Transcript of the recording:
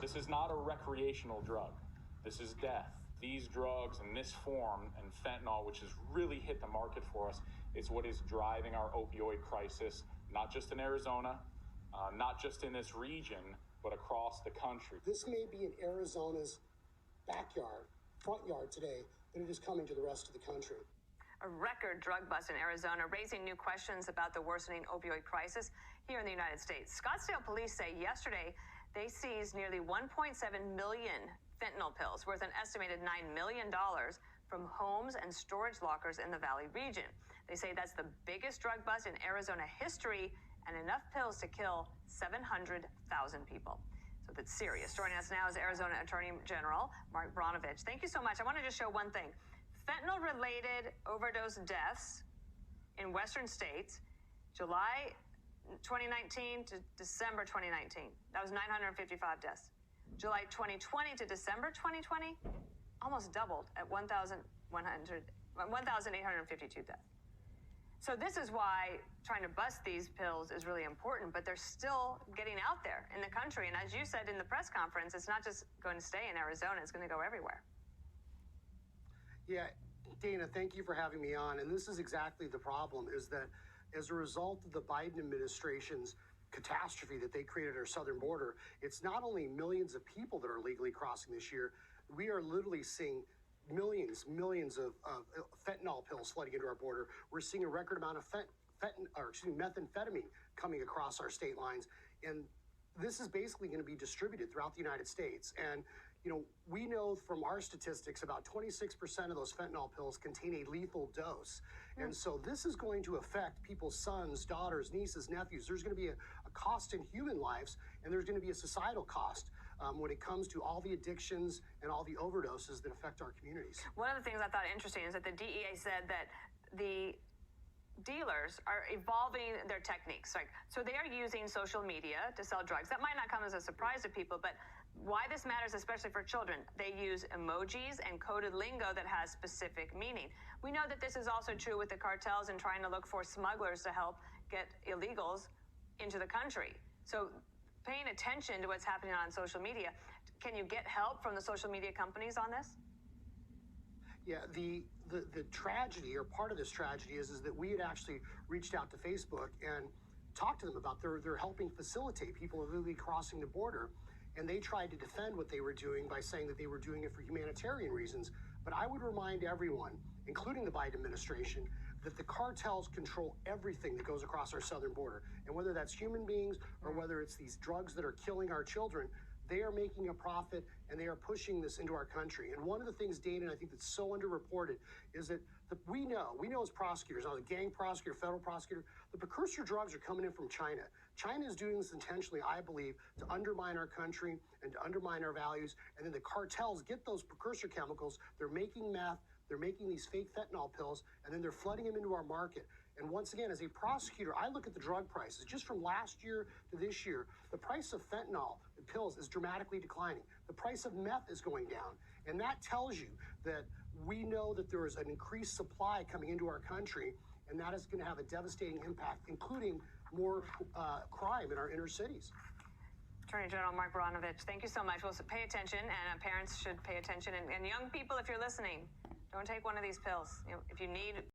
This is not a recreational drug. This is death. These drugs in this form, and fentanyl, which has really hit the market for us, is what is driving our opioid crisis, not just in Arizona, not just in this region, but across the country. This may be in Arizona's backyard, front yard today, but it is coming to the rest of the country. A record drug bust in Arizona, raising new questions about the worsening opioid crisis here in the United States. Scottsdale police say yesterday they seized nearly 1.7 million fentanyl pills worth an estimated $9 million from homes and storage lockers in the Valley region. They say that's the biggest drug bust in Arizona history and enough pills to kill 700,000 people. So that's serious. Joining us now is Arizona Attorney General Brnovich. Thank you so much. I want to just show one thing. Fentanyl-related overdose deaths in Western states, July 2019 to December 2019. That was 955 deaths. July 2020 to December 2020, almost doubled at 1,852 deaths. So this is why trying to bust these pills is really important, but they're still getting out there in the country. And as you said in the press conference, it's not just going to stay in Arizona, it's going to go everywhere. Yeah, Dana, thank you for having me on. And this is exactly the problem, is that as a result of the Biden administration's catastrophe that they created at our southern border, it's not only millions of people that are illegally crossing this year, we are literally seeing millions of fentanyl pills flooding into our border. We're seeing a record amount of methamphetamine coming across our state lines. And this is basically going to be distributed throughout the United States. And you know, we know from our statistics about 26% of those fentanyl pills contain a lethal dose. And so this is going to affect people's sons, daughters, nieces, nephews. There's going to be a cost in human lives, and there's going to be a societal cost when it comes to all the addictions and all the overdoses that affect our communities. One of the things I thought interesting is that the DEA said that the dealers are evolving their techniques. So they are using social media to sell drugs. That might not come as a surprise to people, but why this matters, especially for children, they use emojis and coded lingo that has specific meaning. We know that this is also true with the cartels and trying to look for smugglers to help get illegals into the country. So paying attention to what's happening on social media, can you get help from the social media companies on this? Yeah, the tragedy, or part of this tragedy, is that we had actually reached out to Facebook and talked to them about they're helping facilitate people illegally crossing the border. And they tried to defend what they were doing by saying that they were doing it for humanitarian reasons. But I would remind everyone, including the Biden administration, that the cartels control everything that goes across our southern border. And whether that's human beings or whether it's these drugs that are killing our children, they are making a profit and they are pushing this into our country. And one of the things, Dana, and I think that's so underreported, is that we know as prosecutors, as a gang prosecutor, federal prosecutor, the precursor drugs are coming in from China. China is doing this intentionally, I believe, to undermine our country and to undermine our values. And then the cartels get those precursor chemicals. They're making meth. They're making these fake fentanyl pills, and then they're flooding them into our market. And once again, as a prosecutor, I look at the drug prices. Just from last year to this year, the price of fentanyl pills is dramatically declining. The price of meth is going down. And that tells you that we know that there is an increased supply coming into our country, and that is going to have a devastating impact, including more crime in our inner cities. Attorney General Brnovich, thank you so much. We'll pay attention, and parents should pay attention. And young people, if you're listening, don't take one of these pills. If you need